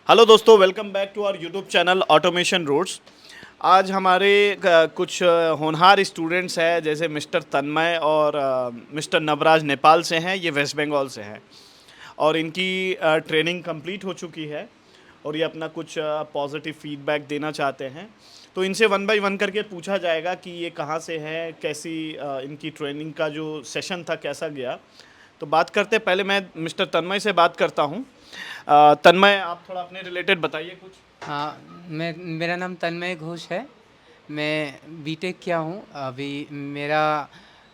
Hello दोस्तों, welcome back to our YouTube channel Automation Roots. आज हमारे कुछ होनहार स्टूडेंट्स हैं, जैसे मिस्टर तन्मय और मिस्टर नवराज नेपाल से हैं। ये वेस्ट बंगाल से हैं और इनकी ट्रेनिंग कंप्लीट हो चुकी है और ये अपना कुछ पॉजिटिव फीडबैक देना चाहते हैं। तो इनसे वन बाय वन करके पूछा जाएगा कि ये कहाँ से हैं, कैसी इनकी ट्रेनिंग का जो सेशन था कैसा गया। तो बात करते हैं, पहले मैं मिस्टर तन्मय से बात करता हूँ। तन्मय, आप थोड़ा अपने रिलेटेड बताइए कुछ। हाँ, मेरा नाम तन्मय घोष है। मैं बीटेक किया हूँ अभी। मेरा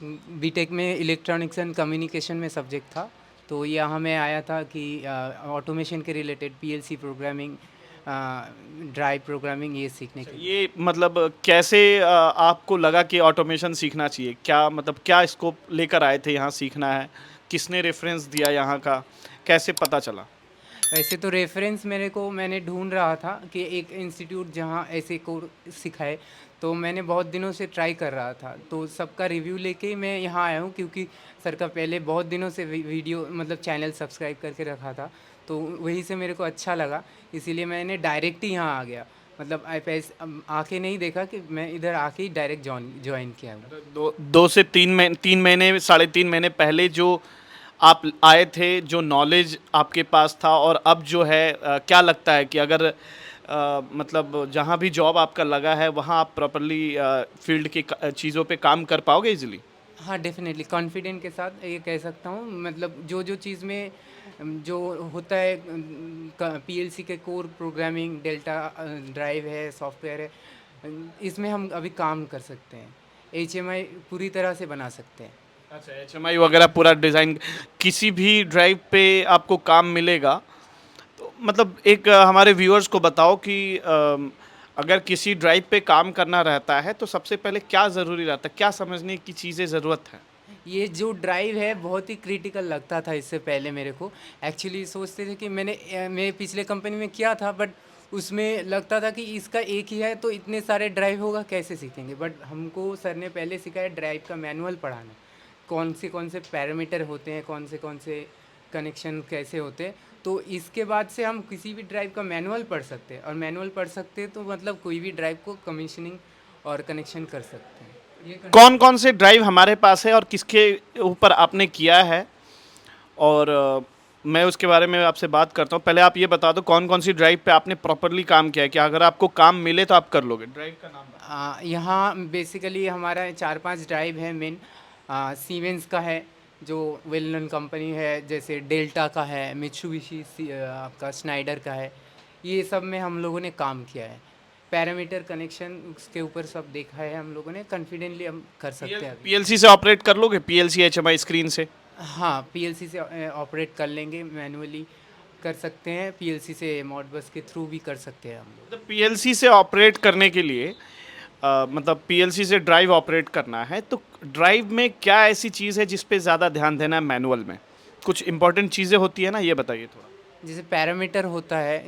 बीटेक में इलेक्ट्रॉनिक्स एंड कम्युनिकेशन में सब्जेक्ट था। तो यहाँ मैं आया था कि ऑटोमेशन के related PLC programming, drive programming ये सीखने के लिए। ये मतलब कैसे आपको लगा कि ऑटोमेशन सीखना चाहिए? क्या मतलब क्या स्कोप लेकर आए थे यहाँ सीखना है? किसने रेफरेंस दिया यहाँ का? कैसे पता चला? वैसे तो रेफरेंस मैंने ढूंढ रहा था कि एक इंस्टीट्यूट जहाँ ऐसे कोर्स सिखाए। तो मैंने बहुत दिनों से ट्राई कर रहा था, तो सबका रिव्यू लेके ही मैं यहाँ आया हूँ, क्योंकि सर का पहले बहुत दिनों से वीडियो मतलब चैनल सब्सक्राइब करके रखा था। तो वहीं से मेरे को अच्छा लगा, इसीलिए मैंने डायरेक्ट ही यहाँ आ गया। मतलब आके नहीं देखा कि मैं इधर आके ही डायरेक्ट ज्वाइन किया हूँ। दो से 3 महीने 3.5 महीने पहले जो आप आए थे, जो नॉलेज आपके पास था, और अब जो है क्या लगता है कि अगर मतलब जहाँ भी जॉब आपका लगा है वहाँ आप प्रॉपरली फील्ड की चीज़ों पे काम कर पाओगे इजीली? हाँ, डेफ़िनेटली कॉन्फिडेंट के साथ ये कह सकता हूँ। मतलब जो चीज़ में जो होता है, पीएलसी के कोर प्रोग्रामिंग, डेल्टा ड्राइव है, सॉफ्टवेयर है, इसमें हम अभी काम कर सकते हैं। एचएमआई पूरी तरह से बना सकते हैं। अच्छा, एचएमआई वगैरह पूरा डिज़ाइन किसी भी ड्राइव पे आपको काम मिलेगा। तो मतलब एक हमारे व्यूअर्स को बताओ कि अगर किसी ड्राइव पे काम करना रहता है तो सबसे पहले क्या ज़रूरी रहता है, क्या समझने की चीज़ें ज़रूरत है? ये जो ड्राइव है बहुत ही क्रिटिकल लगता था इससे पहले मेरे को। एक्चुअली सोचते थे कि मैं पिछले कंपनी में किया था, बट उसमें लगता था कि इसका एक ही है तो इतने सारे ड्राइव होगा कैसे सीखेंगे। बट हमको सर ने पहले सिखाया ड्राइव का मैनुअल पढ़ाना, कौन से पैरामीटर होते हैं, कौन से कनेक्शन कैसे होते हैं। तो इसके बाद से हम किसी भी ड्राइव का मैनुअल पढ़ सकते हैं, और मैनुअल पढ़ सकते हैं तो मतलब कोई भी ड्राइव को कमीशनिंग और कनेक्शन कर सकते हैं। ये कौन कौन से ड्राइव हमारे पास है और किसके ऊपर आपने किया है? और मैं उसके बारे में आपसे बात करता हूँ। पहले आप ये बता दो कौन कौन सी ड्राइव पे आपने प्रॉपरली काम किया है, कि अगर आपको काम मिले तो आप कर लोगे। ड्राइव का नाम बताओ। यहाँ बेसिकली हमारा 4-5 ड्राइव है मेन। सीमेंस का है, जो वेल नोन कंपनी है, जैसे डेल्टा का है, मित्सुबिशी आपका स्नाइडर का है। ये सब में हम लोगों ने काम किया है। पैरामीटर कनेक्शन उसके ऊपर सब देखा है हम लोगों ने। कॉन्फिडेंटली हम कर सकते हैं अभी। पीएलसी से ऑपरेट कर लोगे? पीएलसी एचएमआई स्क्रीन से? हाँ, पीएलसी से ऑपरेट कर लेंगे, मैनुअली कर सकते हैं, पीएलसी से मॉडबस के थ्रू भी कर सकते हैं हम लोग। मतलब पीएलसी से ऑपरेट करने के लिए मतलब पीएलसी से ड्राइव ऑपरेट करना है तो ड्राइव में क्या ऐसी चीज़ है जिस पे ज़्यादा ध्यान देना है? मैनुअल में कुछ इंपॉर्टेंट चीज़ें होती है ना, ये बताइए थोड़ा। जैसे पैरामीटर होता है,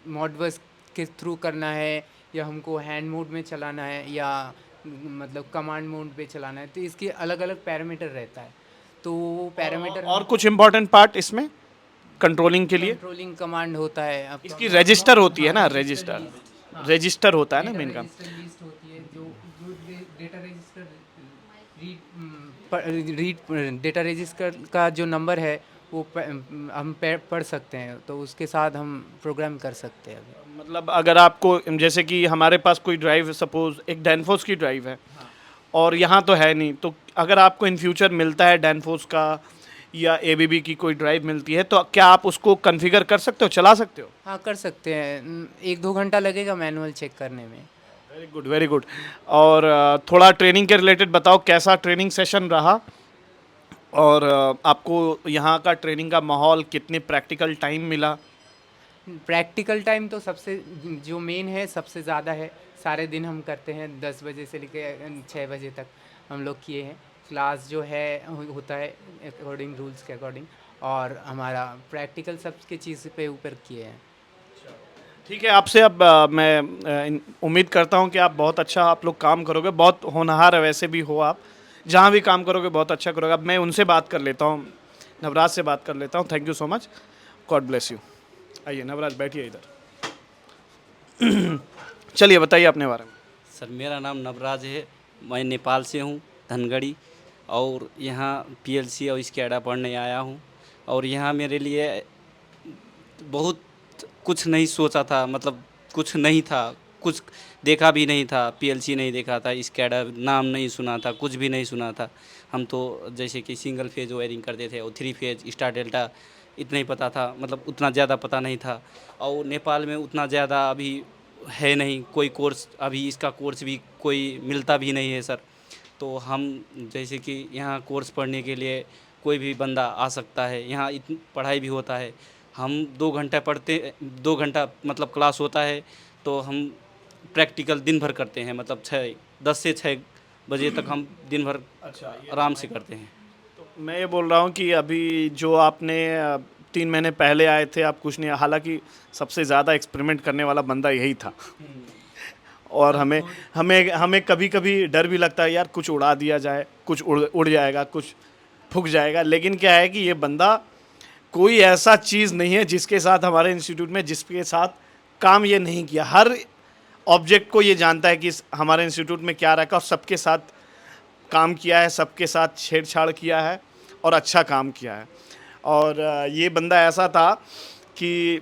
मॉडबस के थ्रू करना है, या हमको हैंड मोड में चलाना है, या मतलब कमांड मोड पे चलाना है, तो इसके अलग अलग पैरामीटर रहता है। तो वो पैरामीटर और हमको कुछ इंपॉर्टेंट पार्ट इसमें कंट्रोलिंग के लिए? कंट्रोलिंग कमांड होता है आपका। इसकी रजिस्टर होती है हाँ, ना, रजिस्टर रजिस्टर। लिस्ट। हाँ, रजिस्टर होता है ना डेटा मेन काम। रजिस्टर लिस्ट होती है, जो जो data register read data register का जो नंबर है वो हम पढ़ सकते हैं, तो उसके साथ हम प्रोग्राम कर सकते हैं अभी। मतलब अगर आपको, जैसे कि हमारे पास कोई ड्राइव, सपोज एक डैनफोर्स की ड्राइव है हाँ, और यहाँ तो है नहीं, तो अगर आपको इन फ्यूचर मिलता है डैनफोर्स का या एबीबी की कोई ड्राइव मिलती है तो क्या आप उसको कॉन्फ़िगर कर सकते हो, चला सकते हो? हाँ कर सकते हैं। 1-2 घंटा लगेगा मैनुअल चेक करने में। Very good, very good. और थोड़ा ट्रेनिंग के रिलेटेड बताओ, कैसा ट्रेनिंग सेशन रहा? और आपको यहाँ का ट्रेनिंग का माहौल, कितने प्रैक्टिकल टाइम मिला? प्रैक्टिकल टाइम तो सबसे जो मेन है सबसे ज़्यादा है। सारे दिन हम करते हैं, 10 बजे से लेकर 6 बजे तक हम लोग किए हैं। क्लास जो है होता है अकॉर्डिंग रूल्स के अकॉर्डिंग, और हमारा प्रैक्टिकल सबके चीज़ पे ऊपर किए हैं। ठीक है, आपसे अब मैं उम्मीद करता हूँ कि आप बहुत अच्छा आप लोग काम करोगे। बहुत होनहार है वैसे भी हो आप, जहाँ भी काम करोगे बहुत अच्छा करोगे। अब मैं उनसे बात कर लेता हूँ, नवराज से बात कर लेता हूँ। Thank you so much. God bless you. आइए नवराज, बैठिए इधर। चलिए बताइए अपने बारे में। सर मेरा नाम नवराज है। मैं नेपाल से हूँ, धनगढ़ी। और यहाँ पीएलसी और स्कैडा पढ़ने आया हूँ। और यहाँ मेरे लिए बहुत कुछ नहीं सोचा था, मतलब कुछ नहीं था, कुछ देखा भी नहीं था। पीएलसी नहीं देखा था, स्कैडा नाम नहीं सुना था, कुछ भी नहीं सुना था। हम तो जैसे कि सिंगल फेज वायरिंग करते थे और 3 फेज स्टार डेल्टा इतना ही पता था, मतलब उतना ज़्यादा पता नहीं था। और नेपाल में उतना ज़्यादा अभी है नहीं कोई कोर्स, अभी इसका कोर्स भी कोई मिलता भी नहीं है सर। तो हम जैसे कि यहाँ कोर्स पढ़ने के लिए कोई भी बंदा आ सकता है। यहाँ इतनी पढ़ाई भी होता है। हम 2 घंटा पढ़ते, 2 घंटा मतलब क्लास होता है, तो हम प्रैक्टिकल दिन भर करते हैं, मतलब 10 से 6 बजे तक हम दिन भर अच्छा, ये आराम से करते हैं। तो मैं ये बोल रहा हूँ कि अभी जो आपने 3 महीने पहले आए थे, आप कुछ नहीं, हालांकि सबसे ज़्यादा एक्सपेरिमेंट करने वाला बंदा यही था। और हमें हमें हमें कभी कभी डर भी लगता है यार, कुछ उड़ा दिया जाए, कुछ उड़ जाएगा, कुछ फूक जाएगा। लेकिन क्या है कि ये बंदा कोई ऐसा चीज़ नहीं है जिसके साथ हमारे इंस्टीट्यूट में जिसके साथ काम ये नहीं किया। हर ऑब्जेक्ट को ये जानता है कि हमारे इंस्टीट्यूट में क्या रखा, और सबके साथ काम किया है, सबके साथ छेड़छाड़ किया है और अच्छा काम किया है। और ये बंदा ऐसा था कि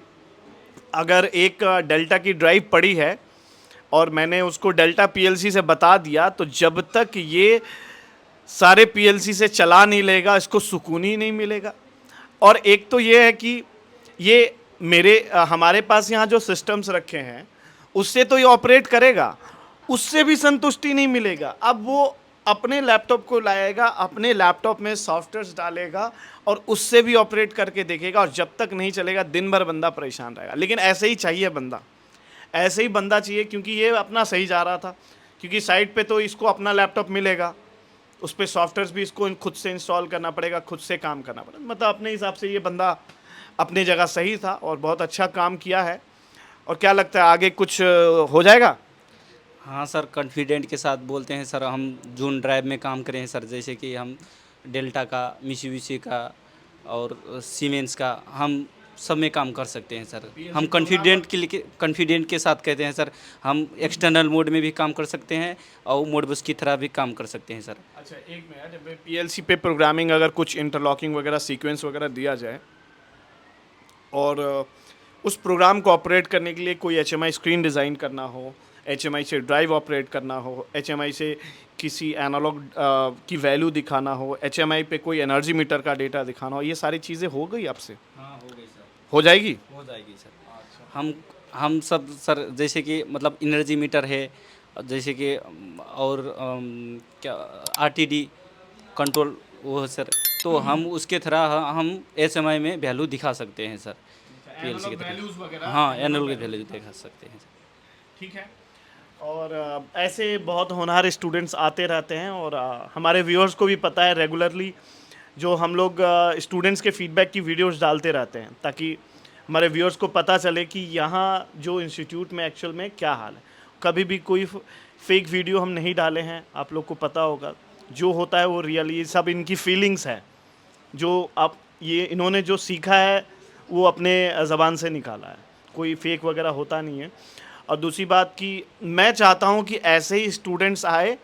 अगर एक डेल्टा की ड्राइव पड़ी है और मैंने उसको डेल्टा पीएलसी से बता दिया, तो जब तक ये सारे पीएलसी से चला नहीं लेगा, इसको सुकून ही नहीं मिलेगा। और एक तो ये है कि ये हमारे पास यहाँ जो सिस्टम्स रखे हैं उससे तो ये ऑपरेट करेगा, उससे भी संतुष्टि नहीं मिलेगा। अब वो अपने लैपटॉप को लाएगा, अपने लैपटॉप में सॉफ्टवेयर्स डालेगा और उससे भी ऑपरेट करके देखेगा, और जब तक नहीं चलेगा दिन भर बंदा परेशान रहेगा। लेकिन ऐसे ही चाहिए बंदा, ऐसे ही बंदा चाहिए, क्योंकि ये अपना सही जा रहा था। क्योंकि साइट पे तो इसको अपना लैपटॉप मिलेगा, उस पर सॉफ्टवेयर्स भी इसको खुद से इंस्टॉल करना पड़ेगा, खुद से काम करना पड़ेगा। मतलब अपने हिसाब से ये बंदा अपनी जगह सही था और बहुत अच्छा काम किया है। और क्या लगता है आगे कुछ हो जाएगा? हाँ सर, कॉन्फिडेंट के साथ बोलते हैं सर। हम जून ड्राइव में काम करें हैं सर, जैसे कि हम डेल्टा का, मित्सुबिशी का और सीमेंस का, हम सब में काम कर सकते हैं सर। हम कॉन्फिडेंट के साथ कहते हैं सर, हम एक्सटर्नल मोड में भी काम कर सकते हैं और मोडबस की तरह भी काम कर सकते हैं सर। अच्छा, एक मिनट, पीएलसी पे प्रोग्रामिंग अगर कुछ इंटरलॉकिंग वगैरह सीक्वेंस वगैरह दिया जाए और उस प्रोग्राम को ऑपरेट करने के लिए कोई एचएमआई स्क्रीन डिज़ाइन करना हो, एचएमआई से ड्राइव ऑपरेट करना हो, एचएमआई से किसी एनालॉग की वैल्यू दिखाना हो, एचएमआई पे कोई एनर्जी मीटर का डेटा दिखाना हो, ये सारी चीज़ें हो गई आपसे? हाँ हो गई सर। हो जाएगी? हो जाएगी सर। हम सब सर, जैसे कि मतलब एनर्जी मीटर है, जैसे कि और क्या आरटीडी कंट्रोल वो है सर, तो हम उसके तरह हम एसएमआई में वैल्यू दिखा सकते हैं सर। पीएलसी की तरह, हाँ एनालॉग वैल्यू दिखा सकते हैं सर। ठीक है। और ऐसे बहुत होनहार स्टूडेंट्स आते रहते हैं, और हमारे व्यूअर्स को भी पता है, रेगुलरली जो हम लोग स्टूडेंट्स के फीडबैक की वीडियोस डालते रहते हैं, ताकि हमारे व्यूअर्स को पता चले कि यहाँ जो इंस्टीट्यूट में एक्चुअल में क्या हाल है। कभी भी कोई फेक वीडियो हम नहीं डाले हैं, आप लोग को पता होगा। जो होता है वो रियली सब इनकी फीलिंग्स है, जो आप ये इन्होंने जो सीखा है वो अपने ज़बान से निकाला है, कोई फेक वगैरह होता नहीं है। और दूसरी बात कि मैं चाहता हूँ कि ऐसे ही स्टूडेंट्स आए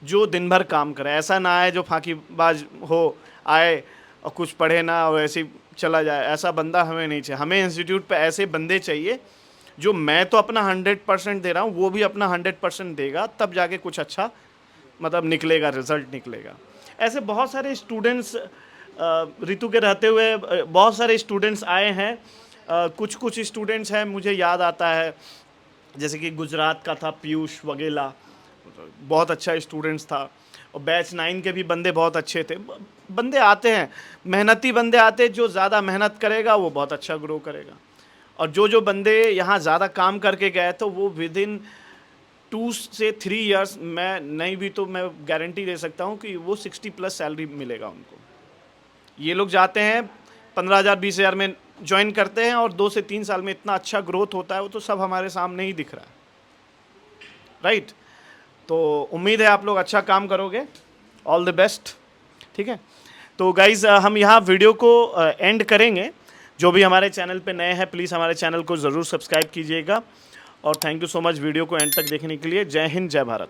जो दिन भर काम करें। ऐसा ना आए जो फांकीबाज हो, आए और कुछ पढ़े ना और ऐसे ही चला जाए। ऐसा बंदा हमें नहीं चाहिए। हमें इंस्टीट्यूट पे ऐसे बंदे चाहिए जो, मैं तो अपना 100% दे रहा हूँ, वो भी अपना 100% देगा, तब जाके कुछ अच्छा मतलब निकलेगा, रिजल्ट निकलेगा। ऐसे बहुत सारे स्टूडेंट्स ऋतु के रहते हुए बहुत सारे स्टूडेंट्स आए हैं। कुछ कुछ स्टूडेंट्स हैं, मुझे याद आता है जैसे कि गुजरात का था पीयूष वगेला, बहुत अच्छा स्टूडेंट्स था। और बैच 9 के भी बंदे बहुत अच्छे थे। बंदे आते हैं, मेहनती बंदे आते हैं, जो ज़्यादा मेहनत करेगा वो बहुत अच्छा ग्रो करेगा। और जो बंदे यहाँ ज़्यादा काम करके गए तो वो विद इन 2 से 3 इयर्स, मैं नहीं भी तो मैं गारंटी दे सकता हूँ कि वो 60+ सैलरी मिलेगा उनको। ये लोग जाते हैं 15,000 20,000 में ज्वाइन करते हैं और 2 से 3 साल में इतना अच्छा ग्रोथ होता है, वो तो सब हमारे सामने ही दिख रहा है, राइट? तो उम्मीद है आप लोग अच्छा काम करोगे। All the best. ठीक है, तो गाइज़ हम यहाँ वीडियो को एंड करेंगे। जो भी हमारे चैनल पे नए हैं, प्लीज़ हमारे चैनल को ज़रूर सब्सक्राइब कीजिएगा और thank you so much video को एंड तक देखने के लिए। जय हिंद, जय भारत।